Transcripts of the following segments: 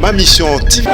Ma mission TV.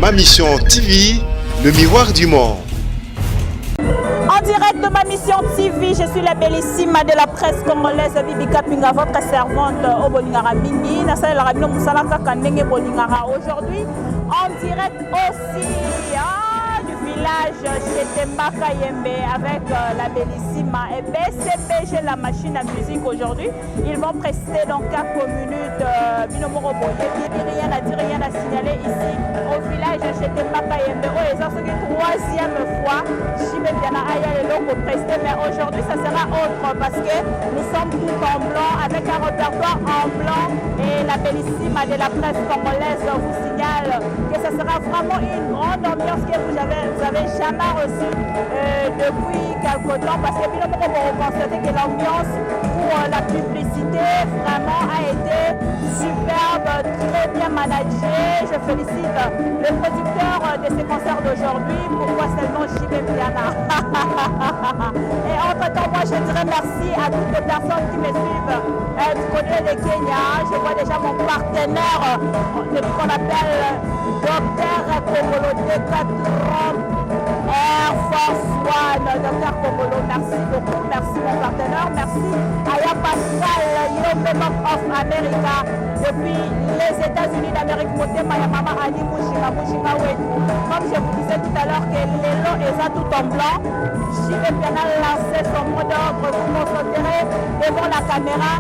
Ma mission TV, le miroir du monde. En direct de Ma mission TV, je suis la bellissime de la presse congolaise Bibi Kapinga, votre servante au Bolingara Mingi. Aujourd'hui, en direct aussi du village chez Tembaka Yembe avec la bellissime et BCPG, la machine à musique aujourd'hui. Ils vont prester dans 4 minutes. Binomorobo, rien à dire, rien à signaler ici au village chez Tembaka Yembe. Oh, et ça, c'est une 3e fois. Chimediana Aya et Longo presté, mais aujourd'hui, ça sera autre parce que nous sommes tous en blanc avec un répertoire en blanc et la bellissime de la presse congolaise vous signale que ça sera vraiment une grande ambiance que vous avez jamais reçue depuis quelque temps parce que Binomorobo, vous constatez que l'ambiance pour la publicité vraiment a été superbe, très bien managée. Je félicite le producteur de ces concerts d'aujourd'hui. Pourquoi seulement Chimé Piana? Et entre-temps, moi je dirais merci à toutes les personnes qui me suivent du côté de Kenya. Je vois déjà mon partenaire, depuis qu'on appelle Dr Kongolo Décathlon Air Force One. Dr Kongolo, merci beaucoup. Merci mon partenaire. Merci Aya Pascal, Member of America. Depuis les États-Unis d'Amérique, Motema ya Mama Ali Mouchinga Wetu. Comme je vous disais tout à l'heure que l'élo est tout en blanc. JP Piana lancé son mot d'ordre. Vous constaterez devant la caméra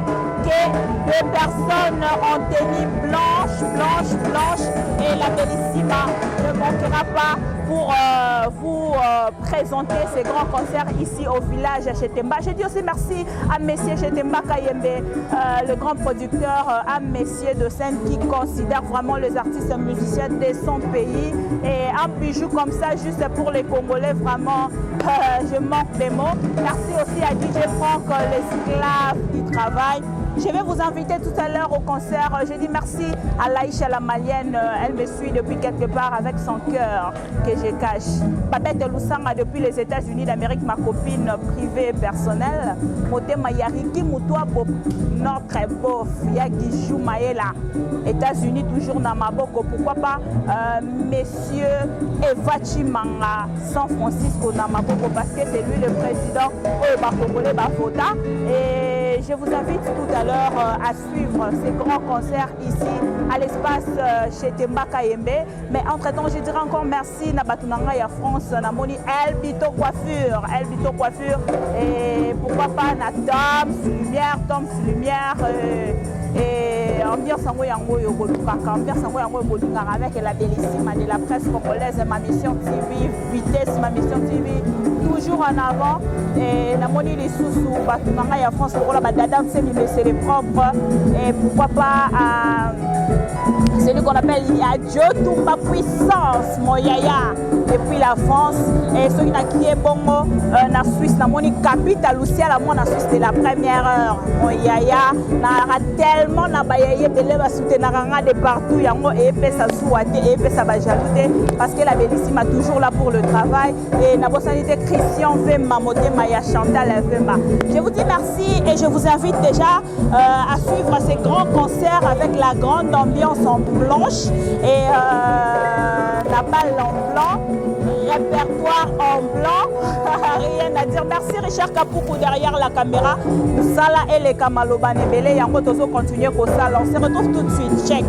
que deux personnes en tenue blanche et la Bellissima ne manquera pas pour vous présenter ces grands concerts ici au village Chetemba. Je dis aussi merci à Messieurs Chetemba Kayembe, le grand producteur, à Messieurs de scène qui considère vraiment les artistes musiciens de son pays. Et un bijou comme ça, juste pour les Congolais, vraiment, je manque des mots. Merci aussi à DJ Franck, l'esclave du travail. Je vais vous inviter tout à l'heure au concert. Je dis merci à Laïcha la Malienne. Elle me suit depuis quelque part avec son cœur que je cache. Babette Lusanga depuis les États-Unis d'Amérique, ma copine privée personnelle. Motema Yariki Moutoua, notre beauf, Yagijou Maela. États-Unis toujours dans ma boko. Pourquoi pas Messieurs Evachi Manga, San Francisco dans ma boko, parce que c'est lui le président Congolais Bafota. Et je vous invite tout à l'heure à suivre ces grands concerts ici à l'espace chez Temba Kayembe. Mais entre-temps, je dirais encore merci à Batunanga ya France, Namoni El Bito Coiffure, et pourquoi pas na Tom Lumière, et ambiance yango yobolukaka, avec la Bellissima de la presse congolaise, ma mission TV, vitesse, ma mission TV, toujours en avant. Et Namoni les sous Batunanga ya France, pour la badadam, c'est les propres, et pourquoi pas celui qu'on appelle Dieu Tumba Puissance, Moyaya, et puis la France, et celui qui est bon, la Suisse, la moni capitale aussi à la moi en Suisse de la première heure, Moyaya, n'a tellement na bayaye de l'eva soutenir de partout, yango et pesa souhaité et pesa bajalouté, parce que la Bellissima toujours là pour le travail, et na bosanité Christian Vema, Motema ya Chantal Vema. Je vous dis merci et je vous invite déjà à suivre ces grands concerts avec la grande ambiance en blanche et la balle en blanc, répertoire en blanc, rien à dire. Merci Richard Kapoukou derrière la caméra. Sala et les Kamalobane Belé, Yango Tozo continue pour ça. On se retrouve tout de suite. Check.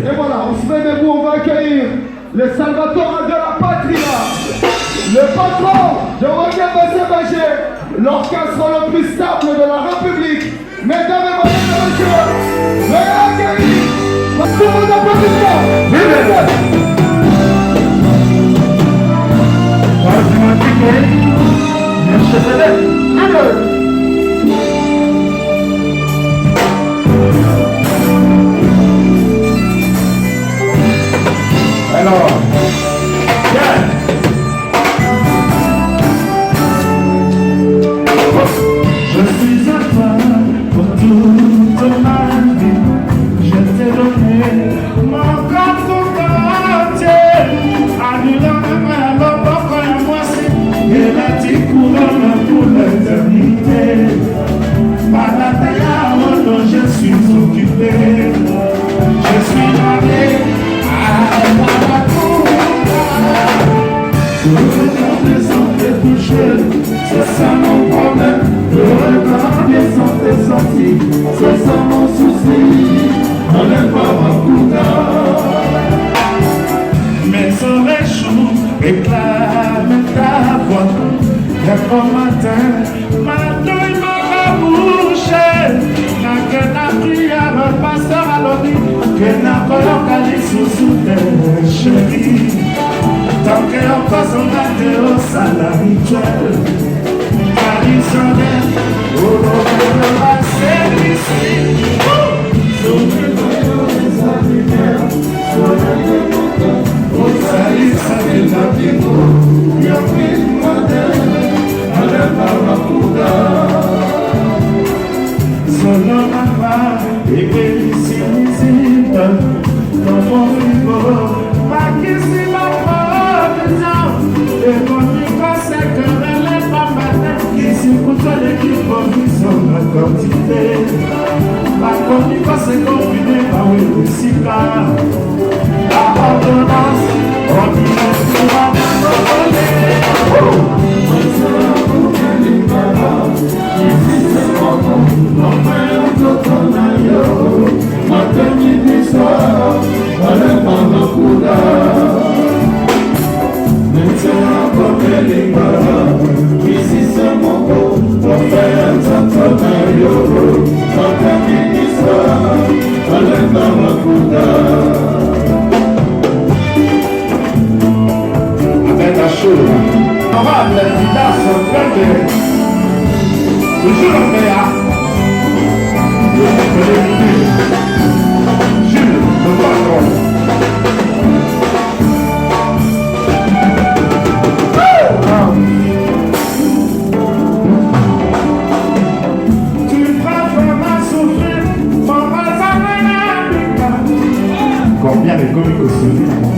Et voilà, on se met debout, on va accueillir le Salvatore de la Patria, le patron de Roger Bassé-Bagé, l'orchestre le plus stable de la République. Mesdames et messieurs, veuillez accueillir tous vos applaudissements. Alors, Combien de comiques au sommet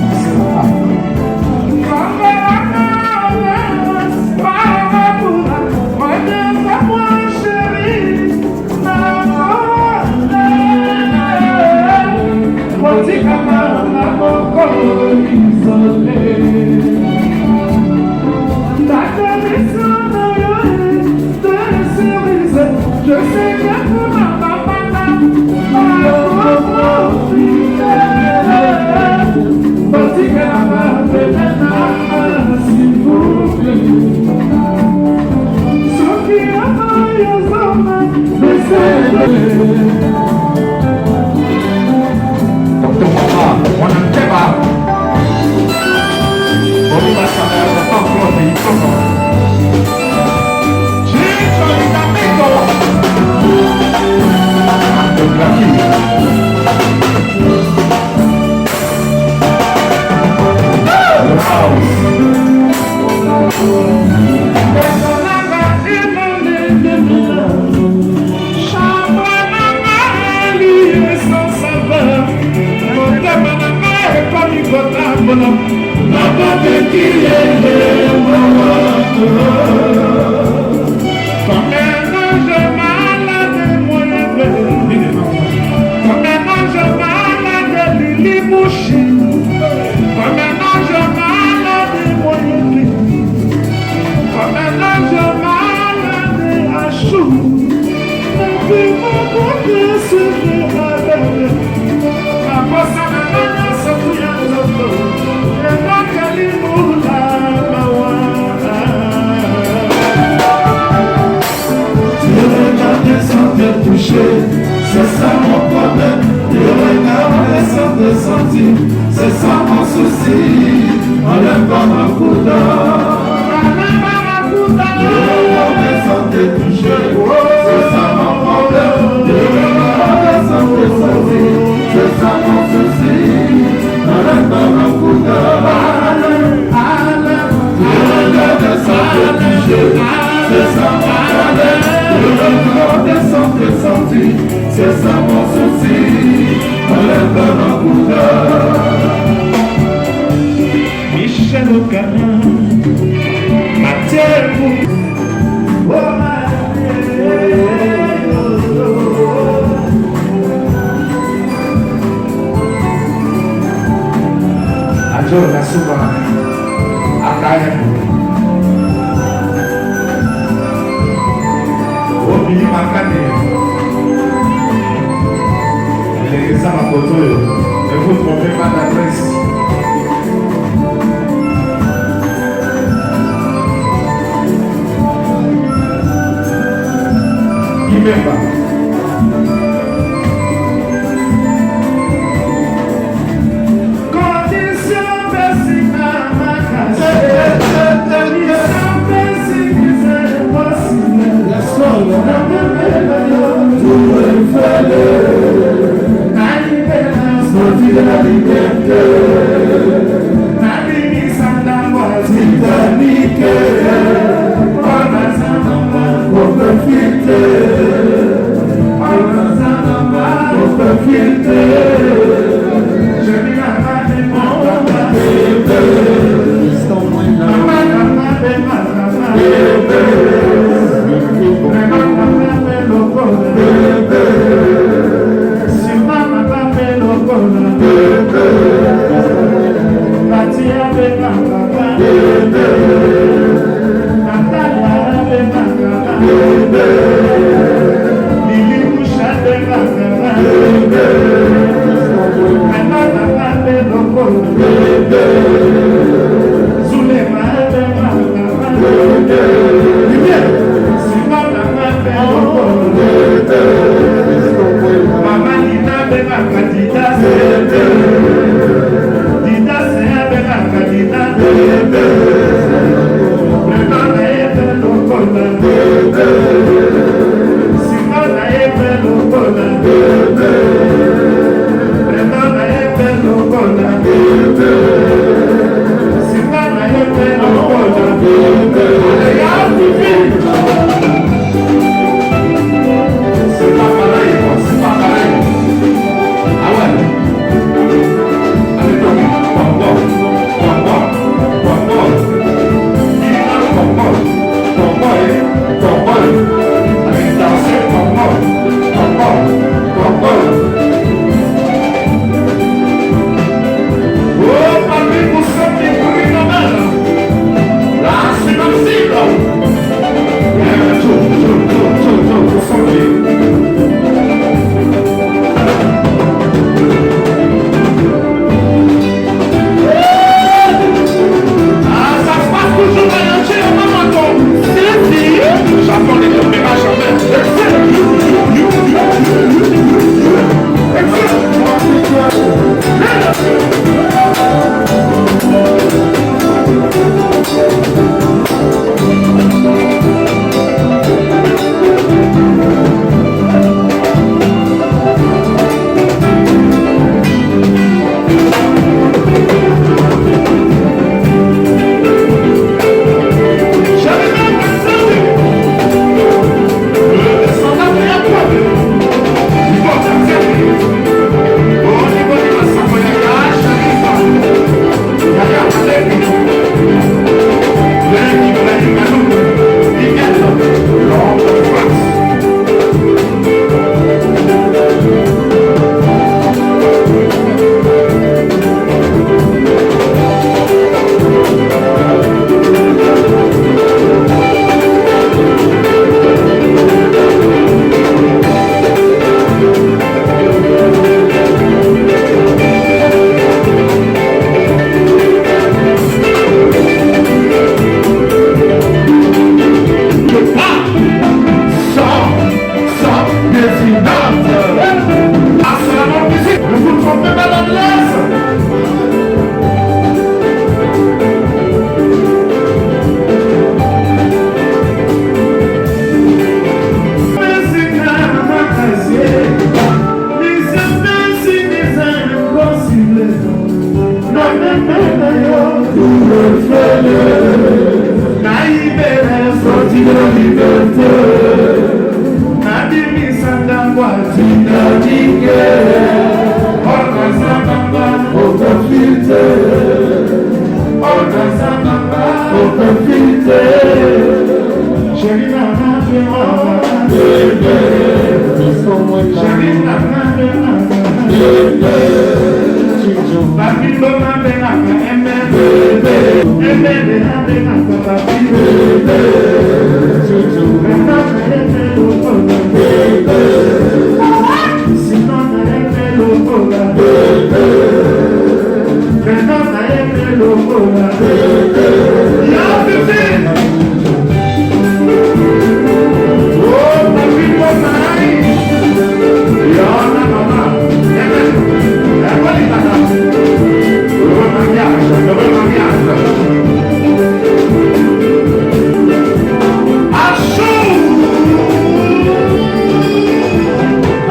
C'est ça mon problème, le regard sans te sentir, c'est ça mon souci, enlève pas ma couleur. Le regard sans te toucher, c'est ça mon problème, le regard sans te sentir, c'est ça mon souci, enlève pas ma couleur. Le regard sans te toucher, c'est ça mon problème. Le regard sans te sentir, c'est ça mon souci, enlève ma couleur. Michel Ocanin, Mathieu, Adjo Nasuba, Akaya, Obili Makane, les Samakoto, ne vous trompez pas d'adresse. de la liberté. Nabini Sandangwa Titanic. Onazanamba Opefite. Onazanamba Opefite. Je dis la main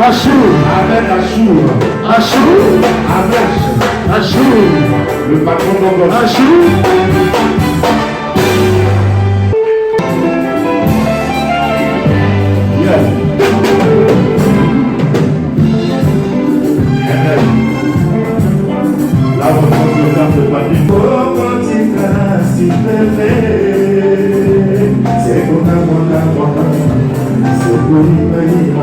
Achou, avec Achou, Achou, avec Le patron d'Angola. La reprendre le temps de Patrick. Oh, quand il casse, il c'est qu'on a mon amour. C'est pour l'imaginer.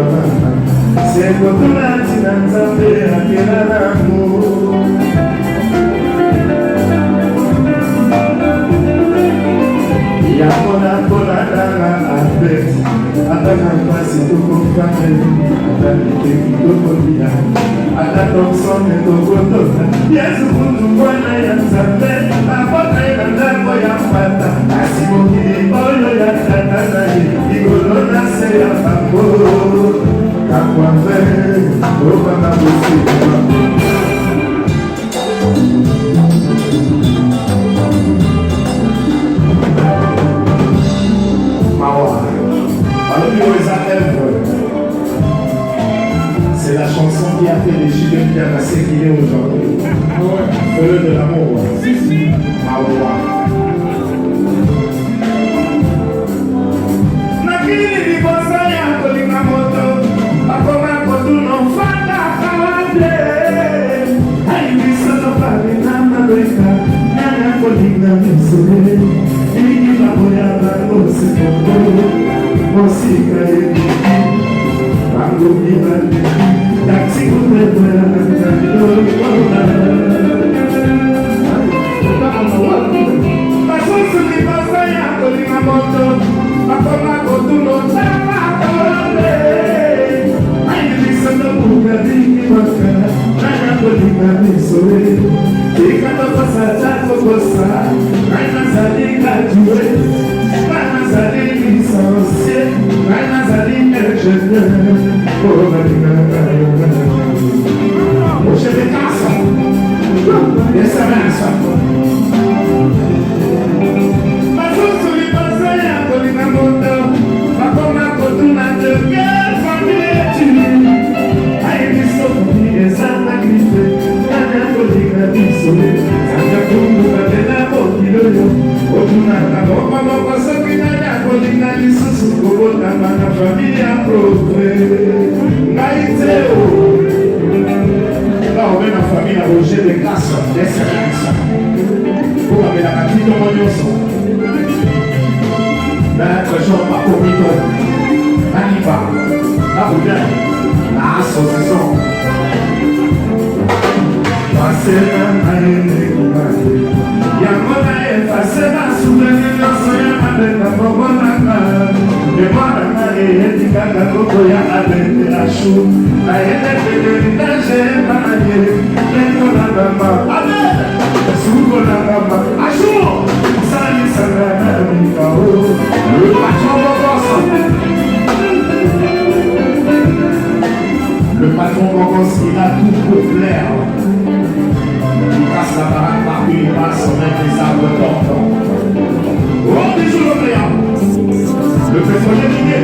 C'est pour tout l'antinanzambe à quel amour. Yamona kola danga abet, ataka pasi toko family, ataka toko dia, ataka sone toko tota. Yesu kundu mwana ya nzambe, apota ina ndako ya mpata, asimoki oyo ya tatana ye, igolo na se ya bango, kakwambe, oba mabusi. C'est la chanson qui a fait les gilets qui a passé qu'il est aujourd'hui. Feu de l'amour. Mawa. Nakini libosa ya kolinga moto, akoma kotuno fanda kawate. Ai bisono pale na mabeka, nana kolinga misole. Iki maboya bango sekoto. Musika yetu bangu mibali taksi kumebwela masusu libosa ya kolinga moto akoma kotuno tama kole ainibisono kukabiki wakana nana kolinga misole ikatokosa chakokosa aina zalika juwe aina zalika licencié, aina zalika ingénieur oh malinga je me casse et ça m'insa masusu libosa ya kolinga moto bakoma kotuna de quelle famille es-tu aibisoki ezanga grife nana kolinga bisole zanga kumbuka tena bokiloyo otunaka mokomoko soki nani akolinga lisusu kobotama na famille ya progre ngai te o baobe na famille ya roger de classe deserisa po babelaka bitongo nyonso maître jean makomito naniba na boudin na association pasena nayenekobate yango na efase na souvenir nyonso ya mabenga mobonanga memwananga eyetikaka koko ya abende ashu nayeneteleritage manaye mengonangama abe sukolangama ashu salisanga na mikao le patron bobosa le patron bobosa il a tout pour plaire. Il casse la baraque partout, il passe en même des arbres portants. Oh, bisous l'Orléans, le pétrolier minier.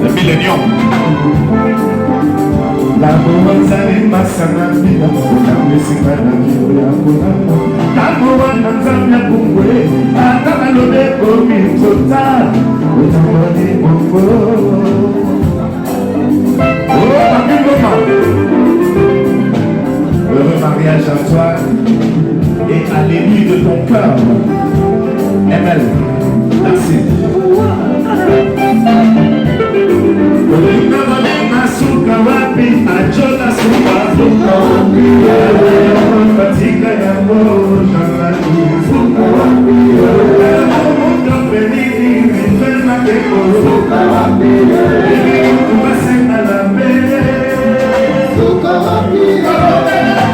Le millénium. La bonne année, ma sanamina, la musique, la vie, la bonne L'amour à Tanzania Kungwe, Atana Lode Komi Total, Otamani Mofo. Oh, Papi Goma. Heureux mariage à toi et à l'élu de ton cœur. ML, merci. Suka wapi ajola suka wapi fatika ya moja suka wapi mundo pelini vema keko suka wapi kubasena la mbele suka wapi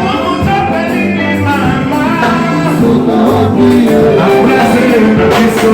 mundo pelini mama suka wapi abrace na kiso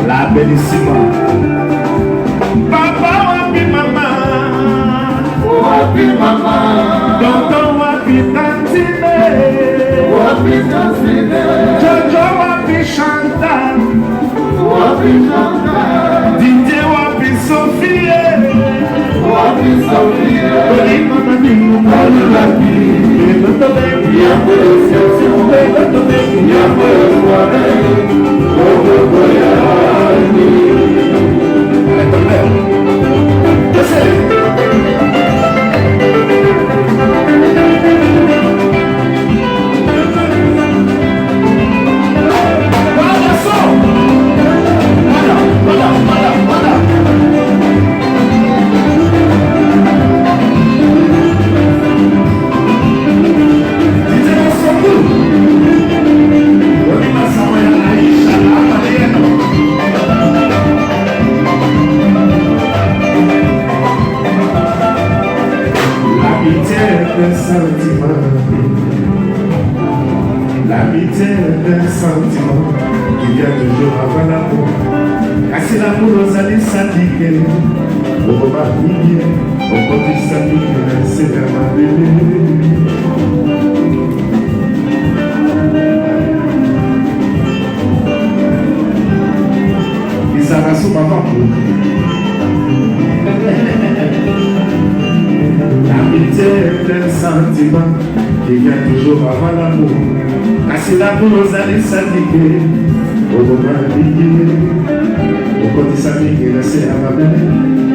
La bellissima Papa wapi mama Tonton wapi tantine Jojo wapi Chantal Didier wapi Sophie Oli mama bingu malulaki Beloto bengi yambo exception Beloto bengi yambo soirée L'amitié est un sentiment qui vient toujours avant l'amour. Car si l'amour nous a dit s'indiquer, on va pas oublier, on continue s'indiquer, c'est vraiment bébé. Ils s'arrachent au maman. L'amitié est un sentiment qui vient toujours avant l'amour. Car si l'amour nous a dit s'indiquer, on va pas oublier, on continue s'indiquer, c'est à ma belle.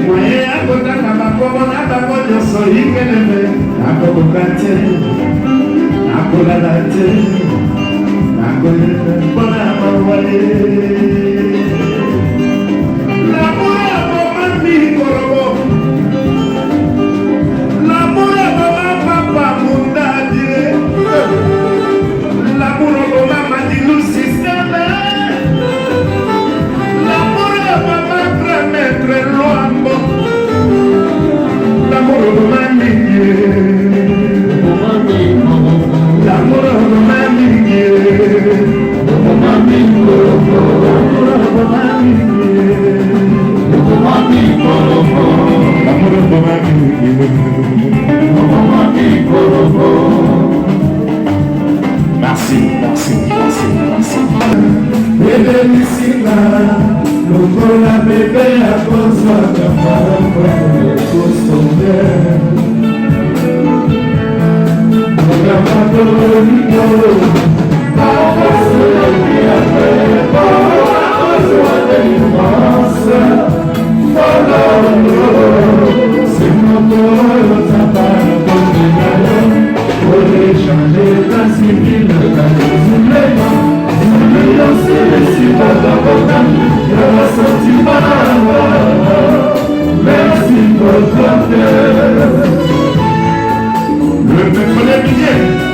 Moi, à côté de ma maman, on a pas de soleil que le fait, à côté de à côté de à côté de l'amour est mon ami, l'amour est mon papa, mon daddy. L'amour est mon maman, dit nous système. L'amour est mon maître loin. L'amour est mon ami. la bébé à cause de ma costume. La madonna c'est mon corps, ça parle pour changer la civile, la mais aussi les civils d'abondance, il y a sentiment. Merci pour ton cœur. Le maître des milliers.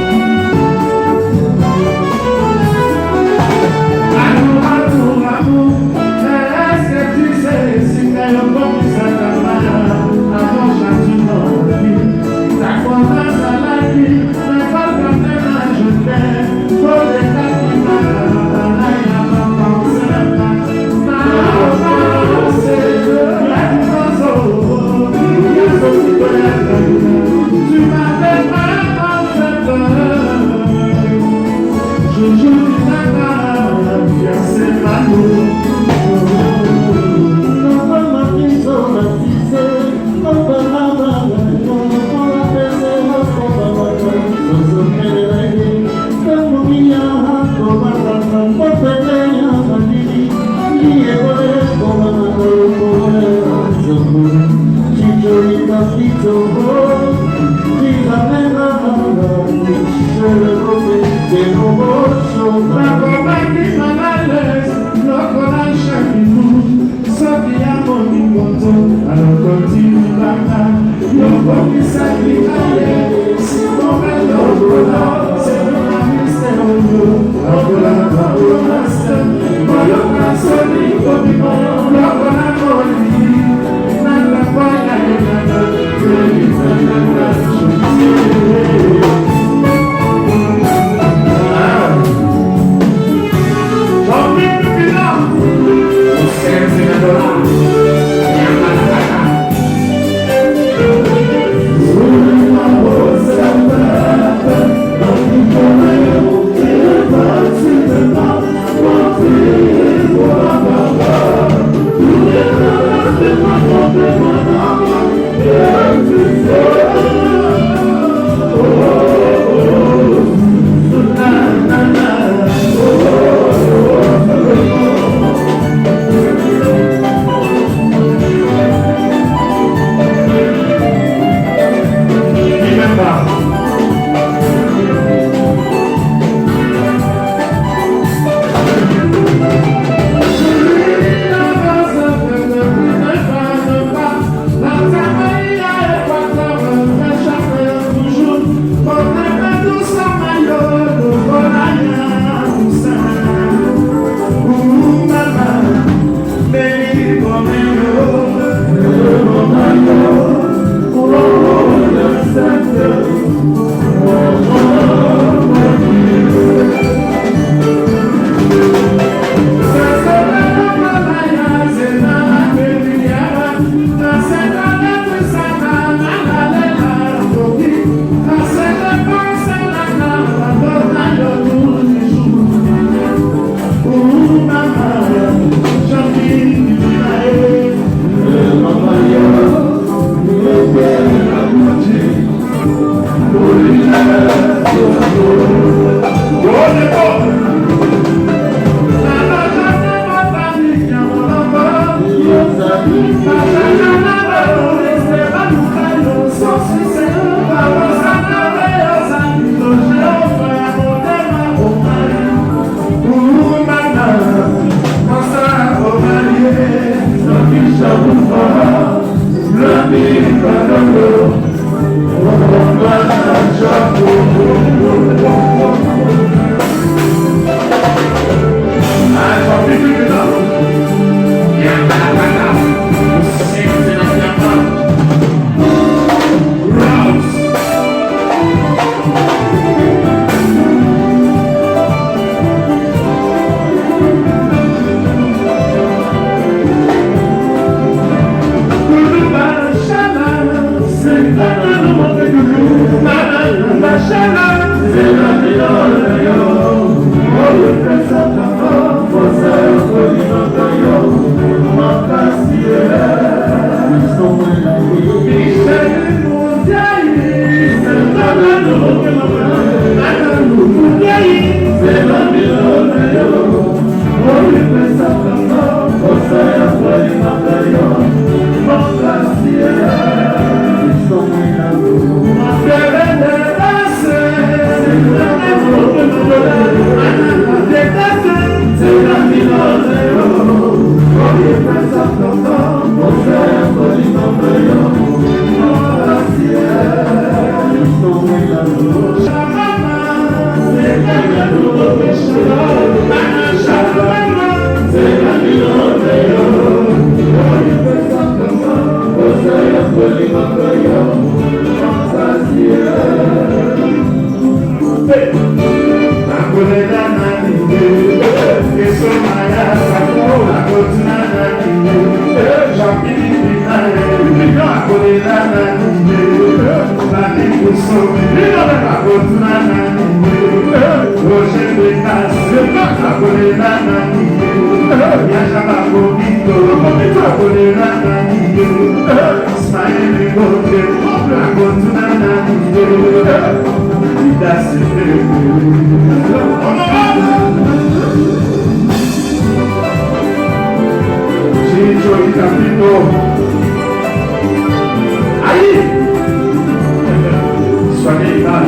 Soignez l'image.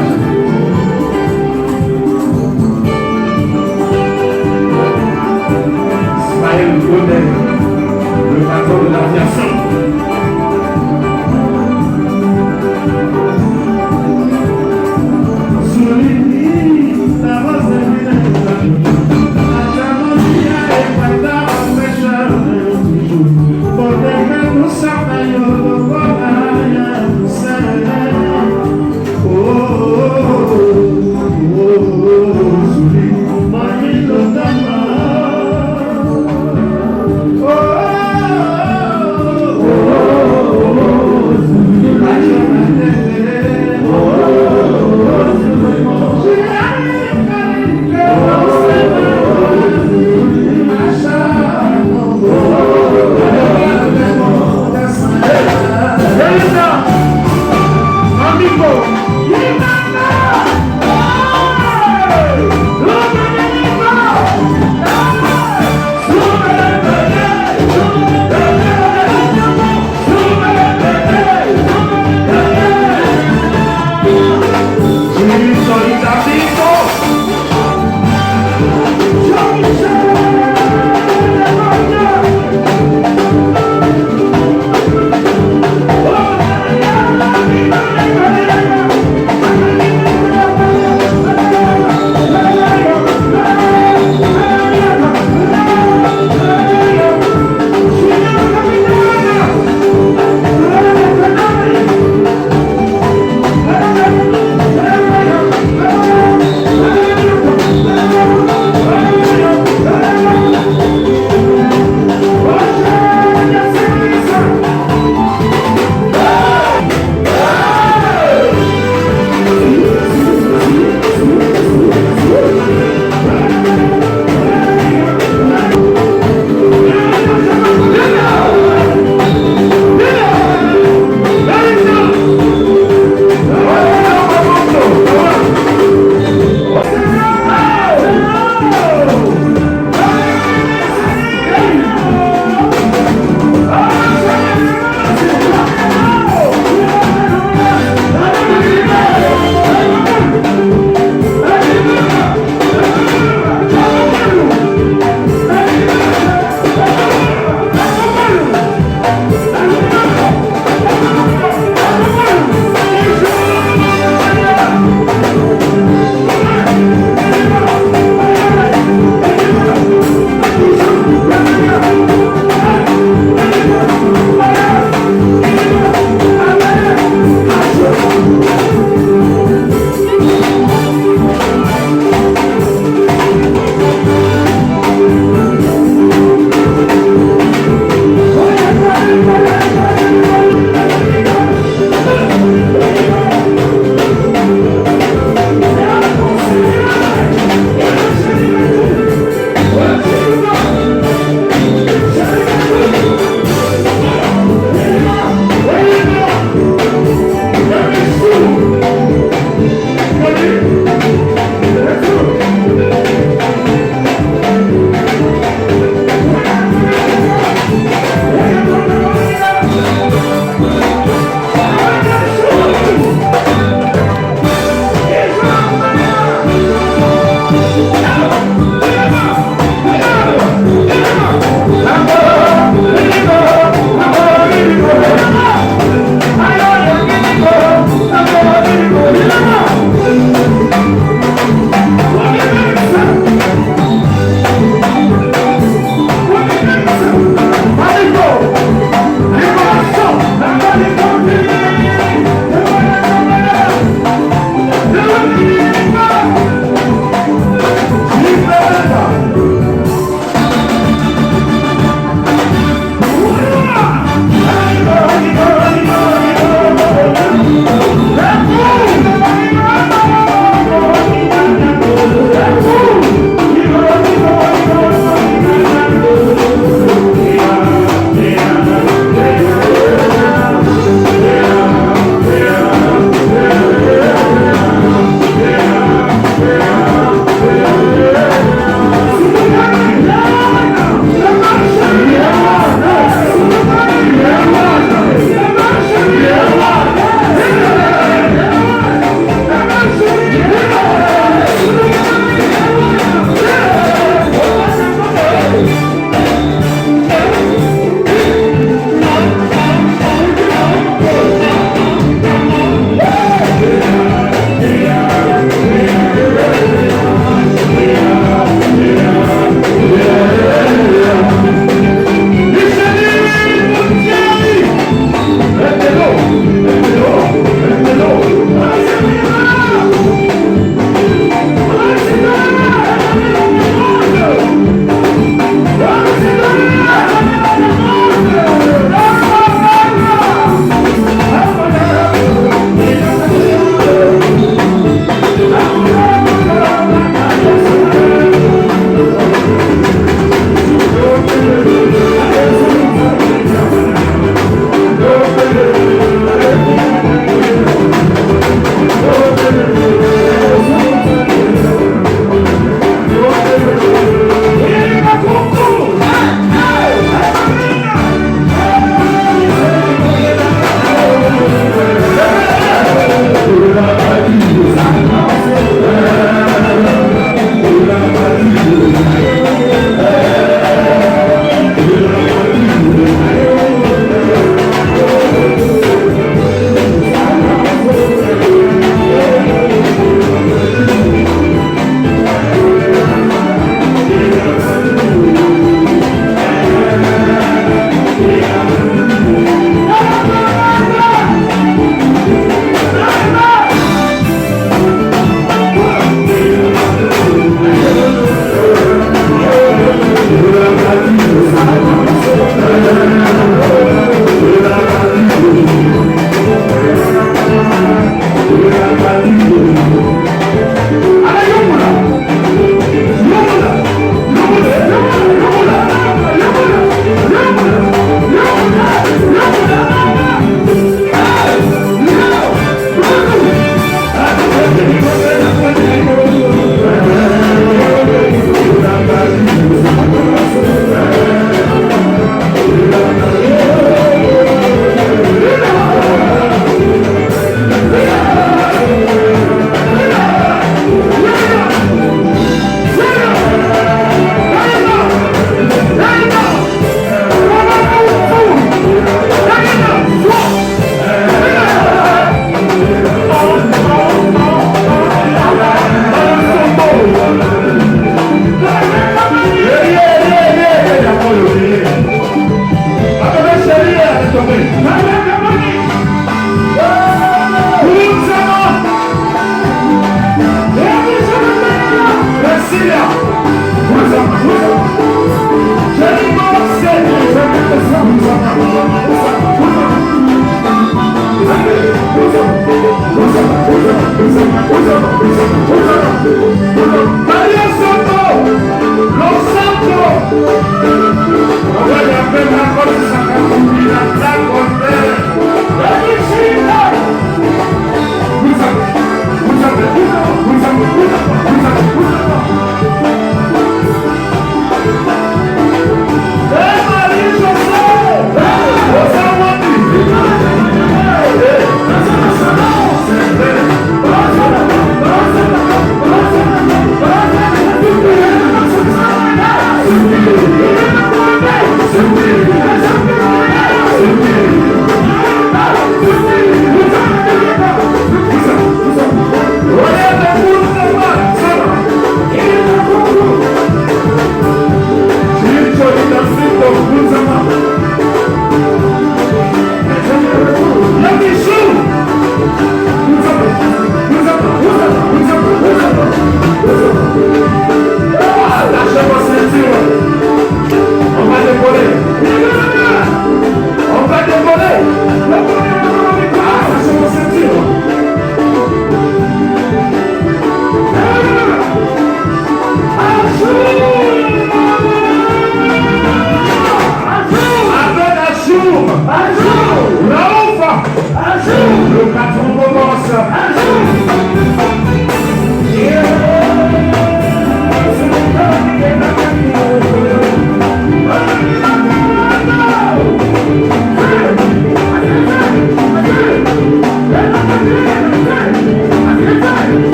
Ismaël Godet, le patron de l'aviation.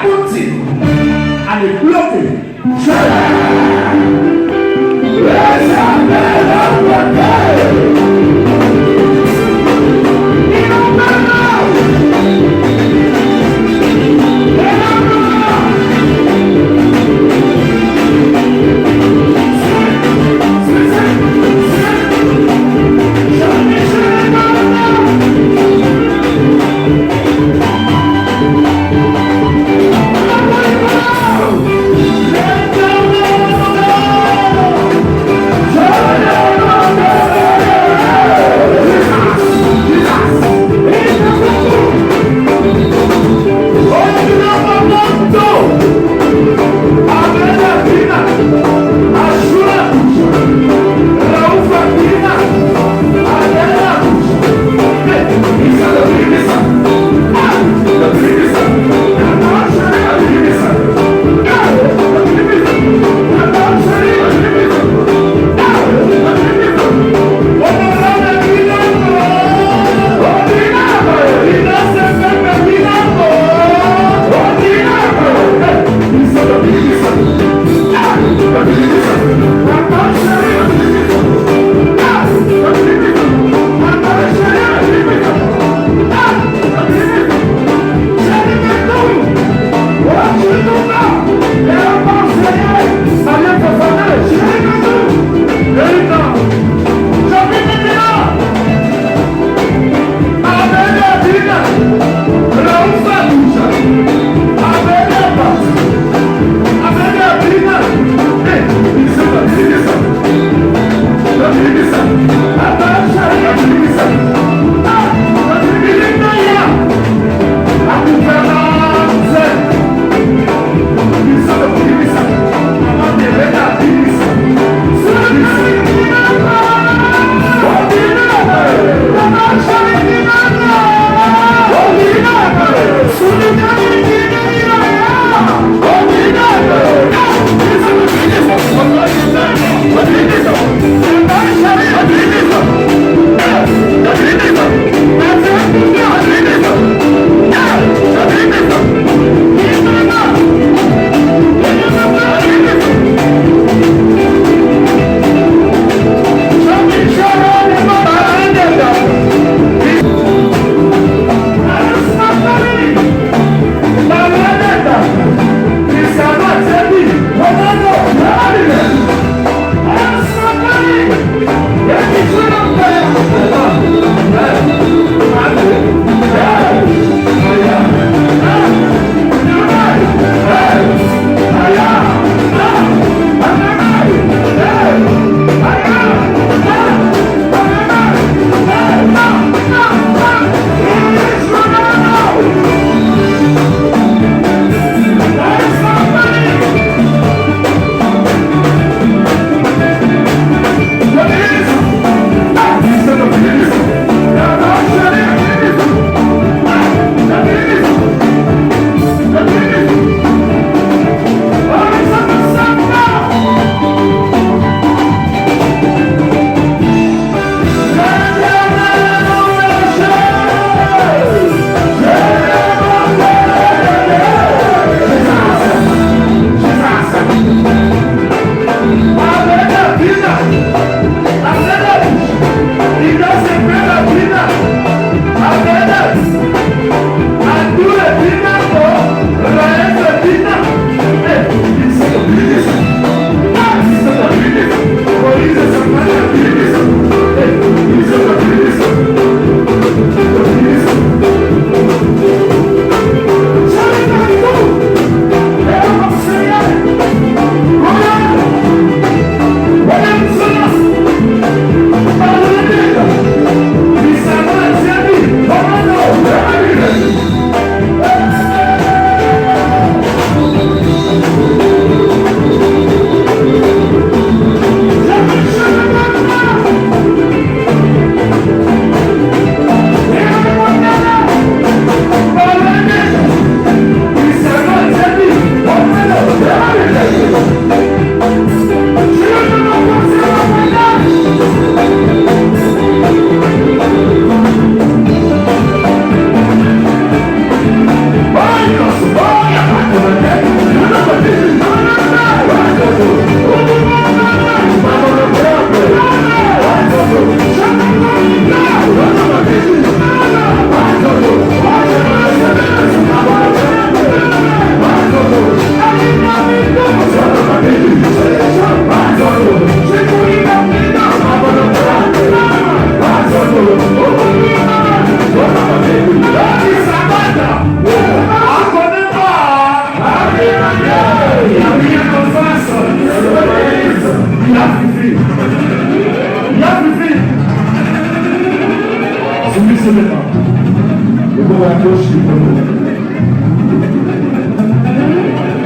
Kabuti. Allez, bloquez. This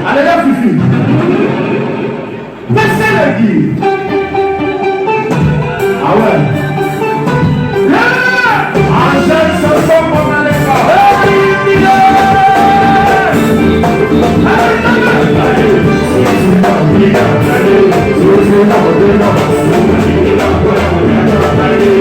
Allez là, Fifi. Baissez le guide. Ah ouais. Là, Angèle, ça sent mon aléka. Allez,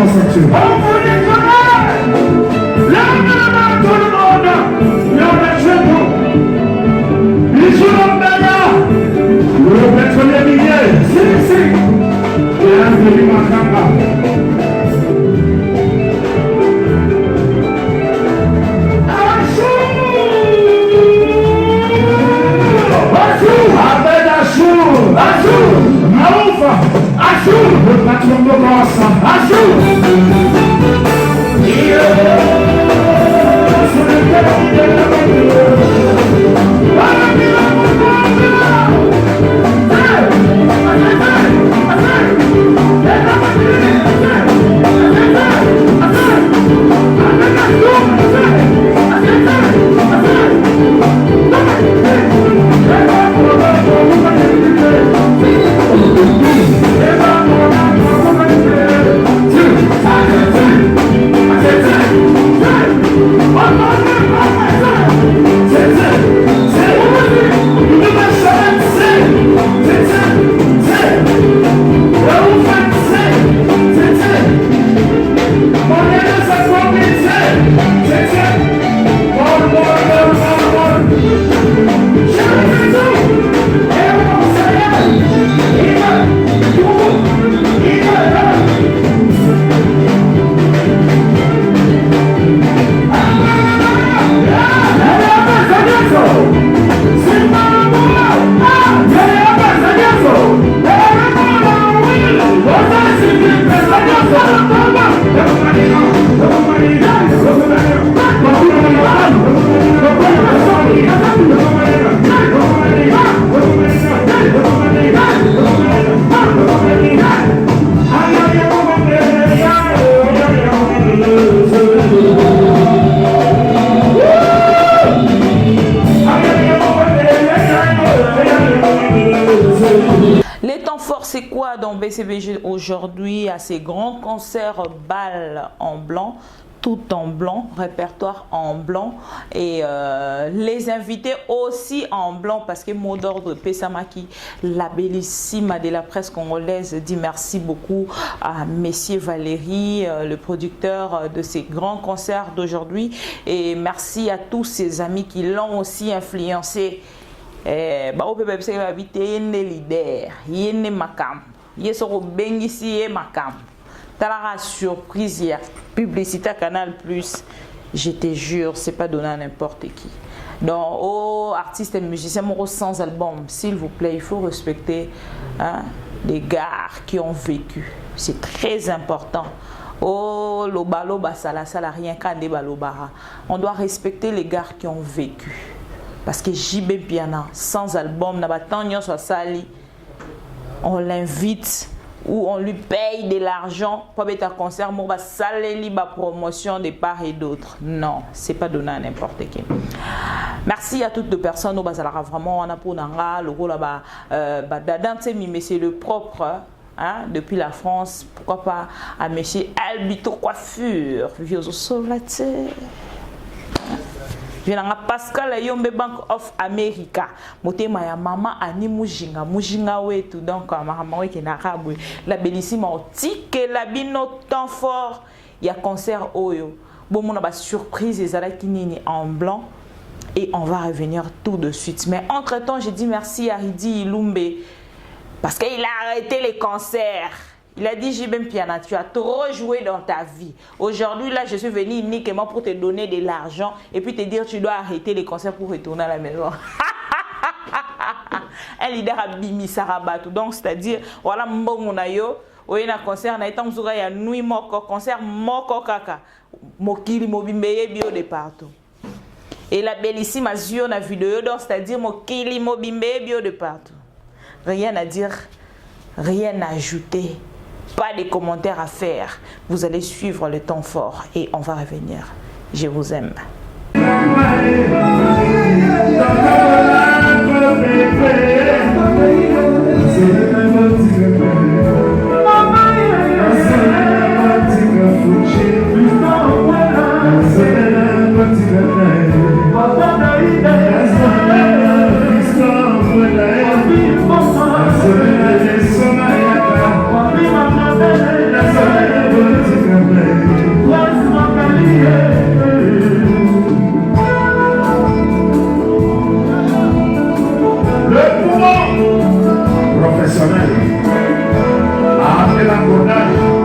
ceinture. On vous dit que lève la main tout le monde. Lève le genou. Bisous l'embella. Le maître des billets. Si. Bienvenue Makamba. Azul, Maoufa, Azul, le patron de Massa, Azul. C'est quoi dans BCBG aujourd'hui à ces grands concerts bal en blanc, tout en blanc, répertoire en blanc et les invités aussi en blanc parce que mot d'ordre Pessamaki, la bellissime de la presse congolaise, dit merci beaucoup à Messier Valérie, le producteur de ces grands concerts d'aujourd'hui et merci à tous ses amis qui l'ont aussi influencé. Ba ope bebse ba bite yene leader yene makam yesoro bengisi ye makam talara surprise ya publicité Canal Plus, je te jure c'est pas donné à n'importe qui. Donc aux artistes et musiciens moro sans album, s'il vous plaît, il faut respecter les gars qui ont vécu, c'est très important. Oh lobalo basala sala rien qu'à des balobara, on doit respecter les gars qui ont vécu. Parce que JB Piana, sans album, on l'invite ou on lui paye de l'argent pour être à concert, pour la promotion de part et d'autre. Non, c'est pas donné à n'importe qui. Merci à toutes les personnes. Vraiment, on a pour le rôle mais c'est le propre. Hein, depuis la France, pourquoi pas à monsieur Albito Coiffure, vieux Solateur. Je n'ai Pascal Yombe Bank of America. Motema ya mama ani mujinga wetu donc mama weke na rabu la bellissime tique la bino temps fort ya concert oyo. Bon mon ba surprise ezalaki nini en blanc et on va revenir tout de suite. Mais entre-temps, j'ai dit merci à Ridi Ilumbe parce qu'il a arrêté les concerts. Il a dit, JB Piana, tu as trop joué dans ta vie. Aujourd'hui, là, je suis venu uniquement pour te donner de l'argent et puis te dire, tu dois arrêter les concerts pour retourner à la maison. Un leader a bimi Sarabatou. Donc, c'est-à-dire, voilà, Mbongonayo, Oyena concert, na etam zuga ya nui moko, concert moko kaka. Mokili mobimbeye bio de partout. Et la bellissime a vu la vidéo, donc c'est-à-dire Mokili mobimbeye bio de partout. Rien à dire, rien à ajouter. Pas de commentaires à faire. Vous allez suivre le temps fort et on va revenir. Je vous aime. Let's go. personnel. Après l'engrenage.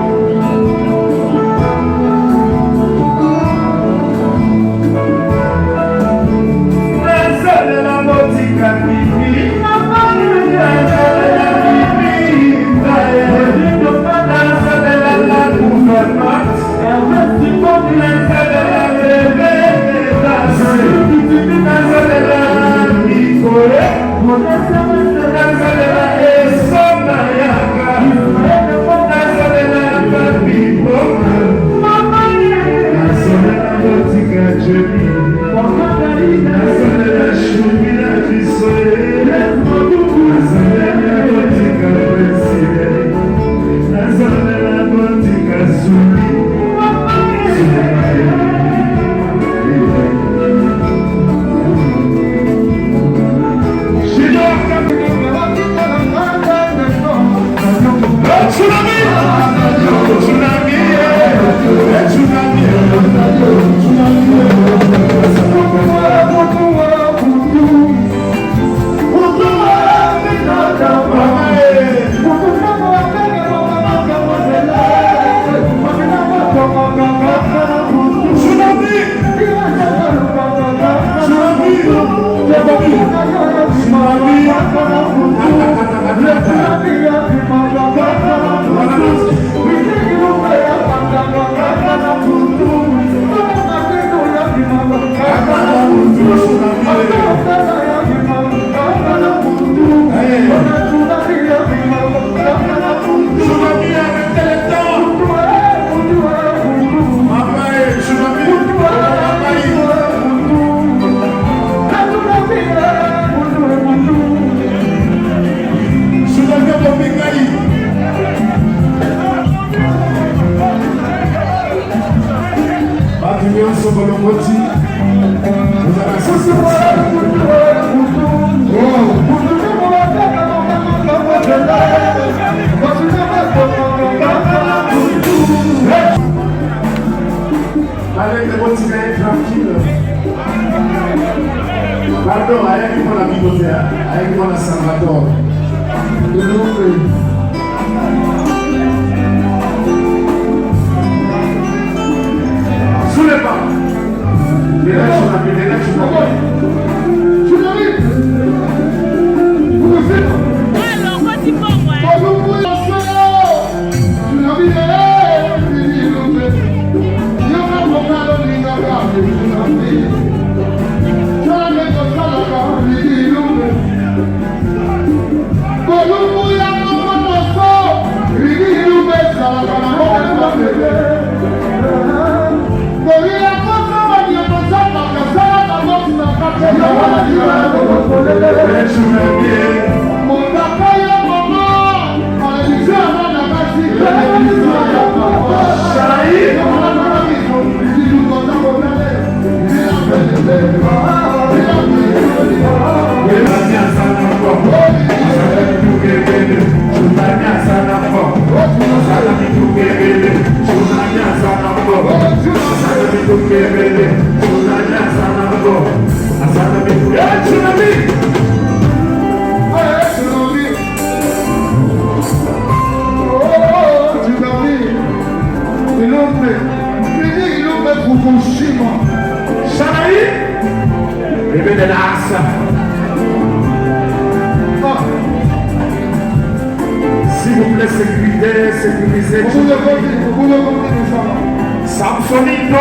Avec les mots tranquille. Pardon, avec mon ami Boté, avec mon Salvador. Sous les pas. S'il vous plaît, sécurisez. Samsonique,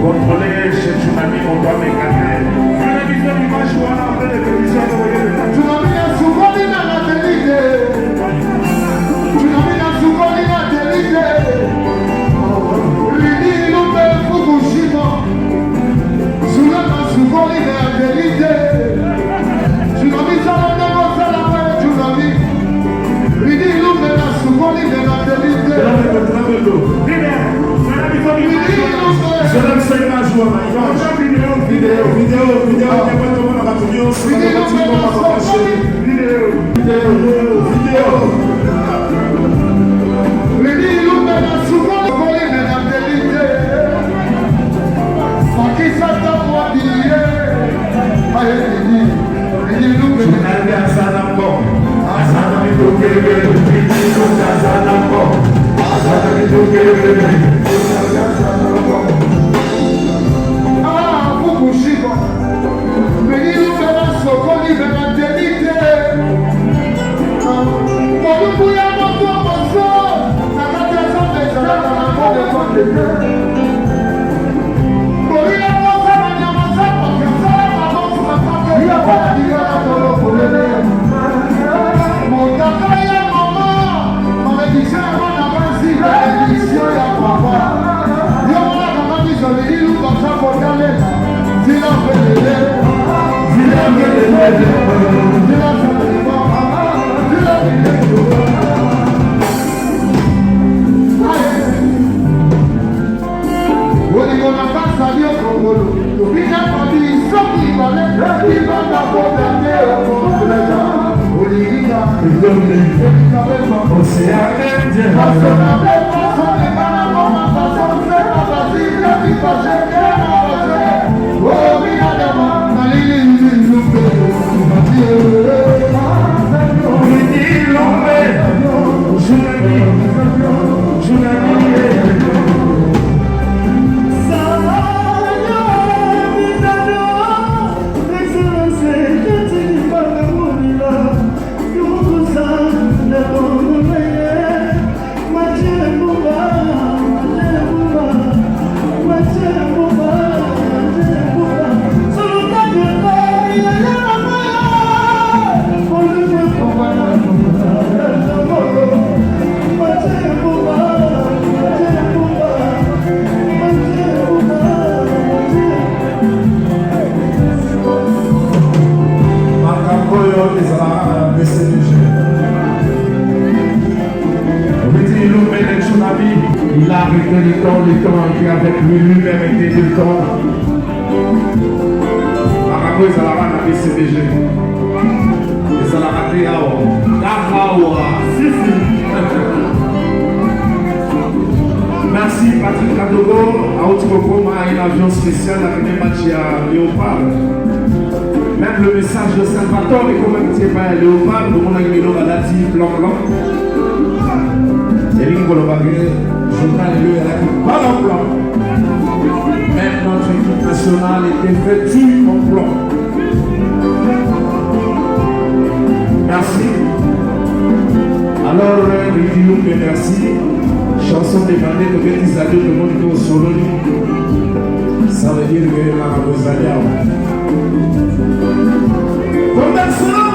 contrôlez chez Tsunami, on doit mécaner. Venez viser l'image ou on a fait les télévisions envoyées de la Tsunami a souvent dit dans la télé. Tsunami a souvent dit dans la télé. Lui dit, nous fait Fukushima. Tsunami a souvent dit dans la télé. Tsunami, ça va négocier la paix, Tsunami. Lui dit, nous fait souvent dit dans la télé. Je donne cette image ou un vidéo, vidéo. Azali Azanambo, Azanami Tokebe, Azanambo, Azanami Tokebe, Azanambo. Ah, Fukushima, Benito Velasco, Coli Benantelite, Modubuya Moto Mozo, Nakata Zombe Zalana Mode Konde. Korea Moza Nyamaza, Kazala Moza Mapake, Yabana Digana Tolo Kolele. Motakaya Mama, Maledisha Wana Mansi, Maledisha ya Papa. Yomana Kamani Zalilu Basa Kodale, Zila Pelele, Zila Pelele, Zila Pelele, Zila Pelele. Oligona Kasa Dio Kongolo, Tobina Pabi, Soki Bale, Ibanda Bodane, Okoleta, Oligina, Oligina, Océane Indien, Pasona Bema, Sonegana, Mama, Pasona, Basile, Pipache, Kemose, Obina Dama, Nalini, Lumbe, Wini Lombe, Junani, il a arrêté le temps était avec lui-même était le temps. Marabo ils allaient à la BCDG. Ils allaient rater à Merci Patrick Kadogo, à Otikoko, a un avion spécial avec des matchs à Léopard. Même le message de Salvatore est quand même tiré par Léopard, donc on a eu le balati blanc. Et l'ingolo bagé, journal et lui, elle a dit ballon blanc. Même notre équipe nationale était vêtue en blanc. Merci. Alors, il dit nous merci. Chanson demandée de Betty Zadio de Monaco Solo. Ça veut dire que la Rosalia. Commençons!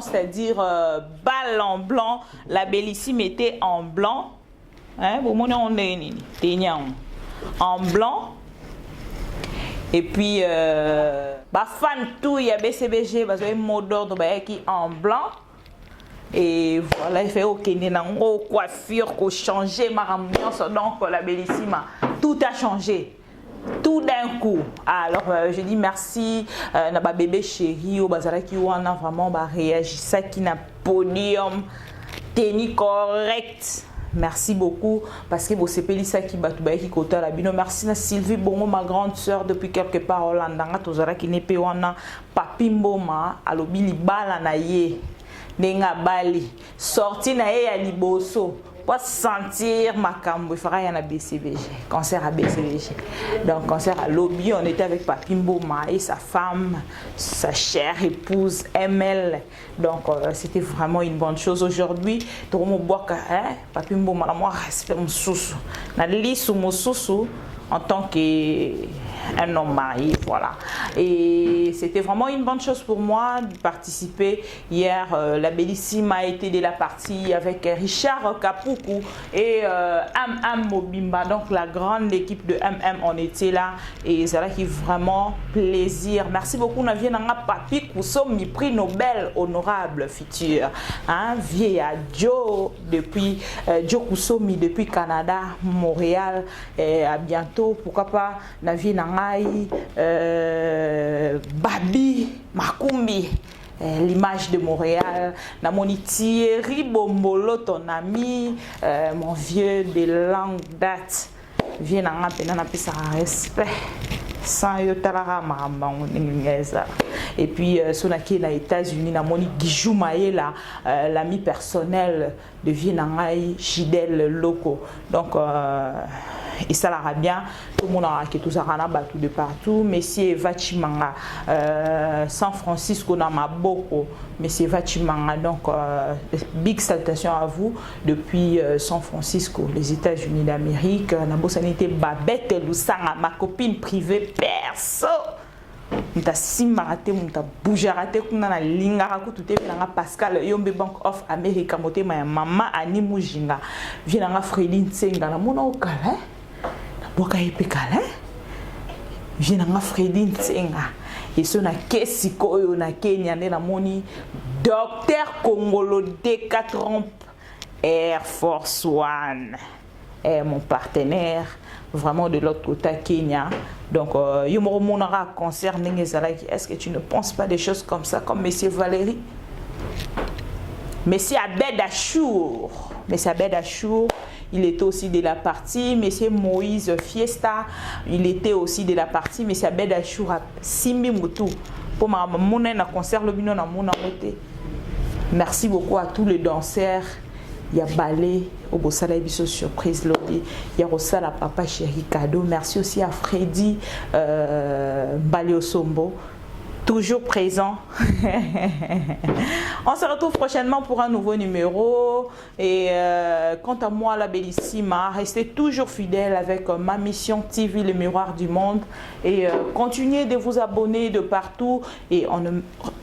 C'est-à-dire balle en blanc, la bellissime était en blanc, hein, en blanc, et puis fan tout il y a BCBG parce que mot d'ordre qui en blanc, et voilà il fait ok nenango coiffure qu'on changer ma ambiance, donc la bellissime tout a changé. Tout d'un coup. Alors, je dis merci à ma bébé chérie, au bazar qui a vraiment réagi, ça qui n'a podium, tenue correct. Merci beaucoup parce que vous savez ça qui bat qui côté la bino. Merci à Sylvie Bongo, ma grande sœur depuis quelque part Hollanda, tozara qui n'est pas wana papi mboma alobi libala na ye nenga bali sorti na ye ya liboso. Pour sentir ma cambo, il fera un BCBG, concert à BCBG. Donc, concert à Lobby, on était avec Papi Mboma et sa femme, sa chère épouse ML. Donc, c'était vraiment une bonne chose aujourd'hui. Tout le monde boit, Papi Mboma, moi, respect mon sousou. Na liste mon sousou en tant qu'un homme marié, voilà. Et c'était vraiment une bonne chose pour moi de participer. Hier, la bellissime a été de la partie avec Richard Kapoukou et MM Mobimba. Donc la grande équipe de MM, on était là et ça a été vraiment plaisir. Merci beaucoup. On a vu Papi Koussomi, prix Nobel honorable futur. Hein, vieille à Joe depuis Joe Koussomi depuis Canada, Montréal, et à bientôt. Pourquoi pas Navi Nangai, Babi Makumbi, l'image de Montréal, Namoni Thierry Bombolo, ton ami, mon vieux de longue date, viens Nanga Penana Pisa respect. Sans yotalara et puis sonaki na États-Unis na moni Guijou Maïla, l'ami personnel de Vienangai Gidel Loco. Donc et ça l'ara bien, tout le monde a qui tout arana tout de partout. Monsieur Vachimanga, San Francisco na Maboko, Monsieur Vachimanga. Donc big salutation à vous depuis San Francisco, les États-Unis d'Amérique. Na bossanité Babette Lusanga, ma copine privée perso. Muta simarate muta bougerate kuna na lingara ku tout na Pascal Yombe Bank of America motema ya mama ani mujinga vient na Freddy Nsenga na mona okala na boka epekala vient na Freddy Nsenga et so na kesiko oyo na Kenya na moni docteur Congolo Décatron Air Force One est mon partenaire vraiment de l'autre côté à Kenya. Donc, est-ce que tu ne penses pas des choses comme ça, comme Monsieur Valérie? Monsieur Abed Achour. Monsieur Abed Achour, il était aussi de la partie. Monsieur Moïse Fiesta, il était aussi de la partie. Monsieur Abed Achour a Simbi Moutou. Pour ma concert, le bino na mon amoté. Merci beaucoup à tous les danseurs. Il y a Balé, au Bossala Ebiso Surprise Lobby. Il y a Rosala Papa Chéri Cadeau. Merci aussi à Freddy Balé Osombo. Toujours présent. On se retrouve prochainement pour un nouveau numéro. Et quant à moi, la Bellissima, restez toujours fidèles avec ma mission TV, le miroir du monde. Et continuez de vous abonner de partout. Et on ne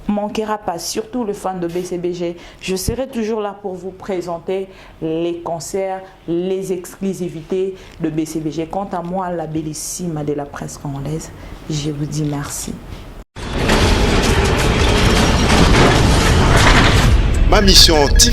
manquera pas, surtout le fan de BCBG. Je serai toujours là pour vous présenter les concerts, les exclusivités de BCBG. Quant à moi, la Bellissima de la presse congolaise, je vous dis merci. Ma mission TV.